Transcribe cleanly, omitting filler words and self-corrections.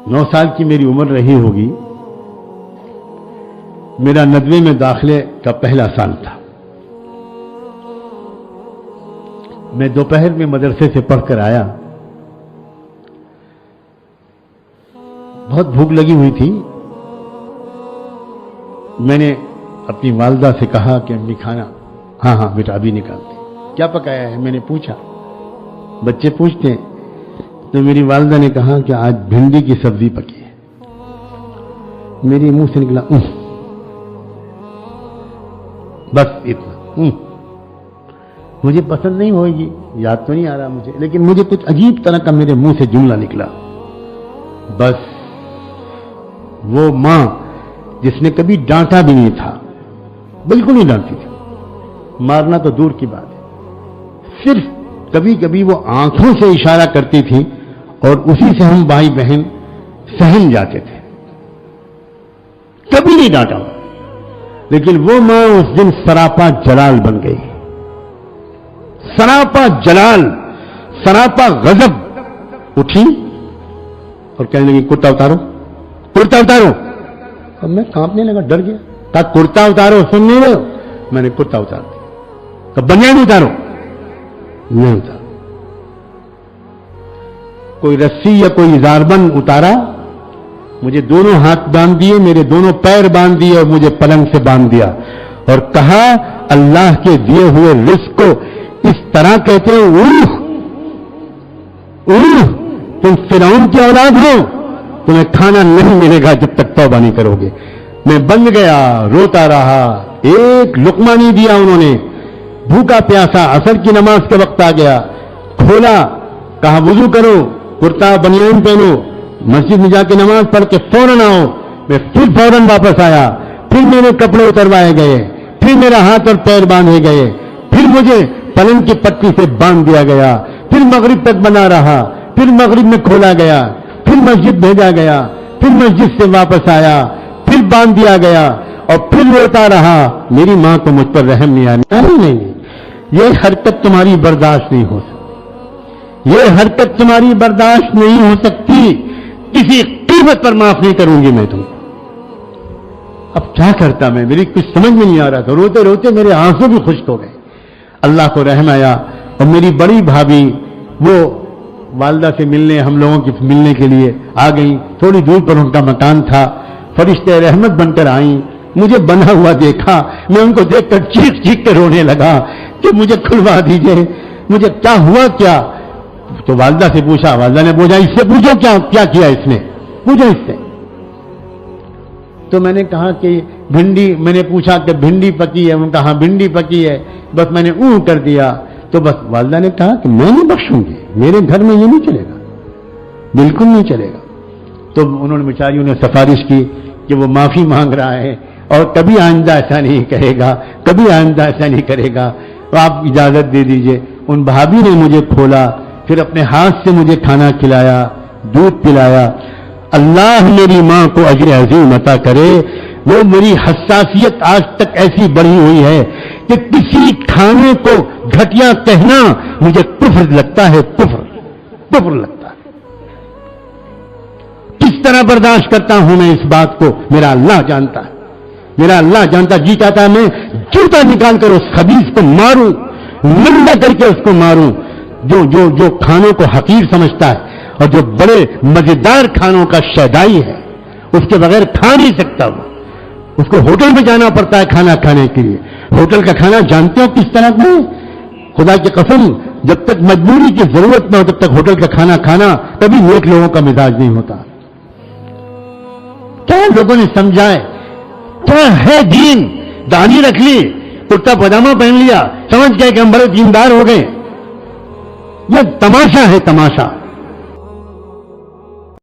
9 साल की मेरी उम्र रही होगी। मेरा 90 में दाखिले का पहला साल था। मैं दोपहर में मदरसे से पढ़कर आया। बहुत भूख लगी हुई थी। मैंने अपनी वालदा से कहा कि अम्मी खाना, हाँ बेटा अभी निकालते। क्या पकाया है मैंने पूछा, बच्चे पूछते हैं। तो मेरी वालदा ने कहा कि आज भिंडी की सब्जी पकी है। मेरे मुंह से निकला बस इतना। मुझे पसंद नहीं होगी, याद तो नहीं आ रहा मुझे, लेकिन मुझे कुछ अजीब तरह का मेरे मुंह से जुमला निकला। बस वो मां जिसने कभी डांटा भी नहीं था, बिल्कुल नहीं डांटती थी, मारना तो दूर की बात है, सिर्फ कभी कभी वो आंखों से इशारा करती थी और उसी से हम भाई बहन सहम जाते थे। कभी नहीं डांटा, लेकिन वो मां उस दिन सरापा जलाल बन गई। सरापा जलाल, सरापा गजब उठी और कहने लगी कुर्ता उतारो, कुर्ता उतारो। अब मैं कांपने लगा, डर गया। कहा कुर्ता उतारो, सुन नहीं रहे हो? मैंने कुर्ता उतार दिया। कहा बनियान उतारो, नहीं उतार। कोई रस्सी या कोई इजारबंद उतारा, मुझे दोनों हाथ बांध दिए, मेरे दोनों पैर बांध दिए और मुझे पलंग से बांध दिया और कहा अल्लाह के दिए हुए रिस्क को इस तरह कहते हो उर्फ, तुम फिरौन की औलाद हो, तुम्हें खाना नहीं मिलेगा जब तक तौबा नहीं करोगे। मैं बंद गया, रोता रहा, एक लुकमा नहीं दिया उन्होंने, भूखा प्यासा। असर की नमाज के वक्त आ गया, खोला, कहा वुजू करो, कुर्ता बनियान पहनो, मस्जिद में जाके नमाज पढ़ के फौरन आओ। मैं फिर फौरन वापस आया, फिर मेरे कपड़े उतरवाए गए, फिर मेरा हाथ और पैर बांधे गए, फिर मुझे पलंग की पट्टी से बांध दिया गया, फिर मगरिब तक बना रहा, फिर मगरिब में खोला गया, फिर मस्जिद भेजा गया, फिर मस्जिद से वापस आया, फिर बांध दिया गया और फिर रोता रहा। मेरी मां को मुझ पर रहम नहीं आया। नहीं, ये हरकत तुम्हारी बर्दाश्त नहीं हो सकती, ये हरकत तुम्हारी बर्दाश्त नहीं हो सकती, किसी कीमत पर माफ नहीं करूंगी मैं तुमको। अब क्या करता मैं, मेरी कुछ समझ में नहीं आ रहा था। रोते रोते मेरे आंसू भी खुश्क हो गए। अल्लाह को रहम आया और मेरी बड़ी भाभी वो वालदा से मिलने, हम लोगों की मिलने के लिए आ गई। थोड़ी दूर पर उनका मकान था। फरिश्ते रहमत बनकर आई, मुझे बना हुआ देखा, मैं उनको देखकर चीख चीख कर रोने लगा कि मुझे खुलवा दीजिए, मुझे क्या हुआ क्या। तो वालदा से पूछा, वालदा ने पूछा इससे पूछो क्या क्या किया इसने, पूछो इससे। तो मैंने कहा कि भिंडी, मैंने पूछा कि भिंडी पकी है, उन्होंने कहा हाँ भिंडी पकी है, बस मैंने ऊँ कर दिया। तो बस वालदा ने कहा कि मैं नहीं बख्शूंगी, मेरे घर में ये नहीं चलेगा, बिल्कुल नहीं चलेगा। तो उन्होंने बेचारियों ने सिफारिश की कि वो माफी मांग रहा है और कभी आइंदा ऐसा नहीं करेगा, कभी आइंदा ऐसा नहीं करेगा, तो आप इजाजत दे दीजिए। उन भाभी ने मुझे खोला, फिर अपने हाथ से मुझे खाना खिलाया, दूध पिलाया। अल्लाह मेरी मां को अजर अजीम अता करे। वो मेरी हसासियत आज तक ऐसी बढ़ी हुई है कि किसी खाने को घटिया कहना मुझे कुफ्र लगता है, कुफ्र लगता है। किस तरह बर्दाश्त करता हूं मैं इस बात को, मेरा अल्लाह जानता है, मेरा अल्लाह जानता। जी चाहता है मैं जूता निकाल कर उस खबीस को मारूं, लंबा करके उसको मारूं जो जो जो खानों को हकीर समझता है और जो बड़े मजेदार खानों का शैदाई है, उसके बगैर खा नहीं सकता। वो उसको होटल में जाना पड़ता है खाना खाने के लिए। होटल का खाना जानते हो किस तरह का है? खुदा की कसम, जब तक मजबूरी की जरूरत न हो तब तक होटल का खाना खाना कभी नेक लोगों का मिजाज नहीं होता। क्या लोगों ने समझाए, क्या है दीन, दाढ़ी रख ली, कुर्ता पजामा पहन लिया, समझ गए कि हम बड़े दीनदार हो गए। यह तमाशा है, तमाशा।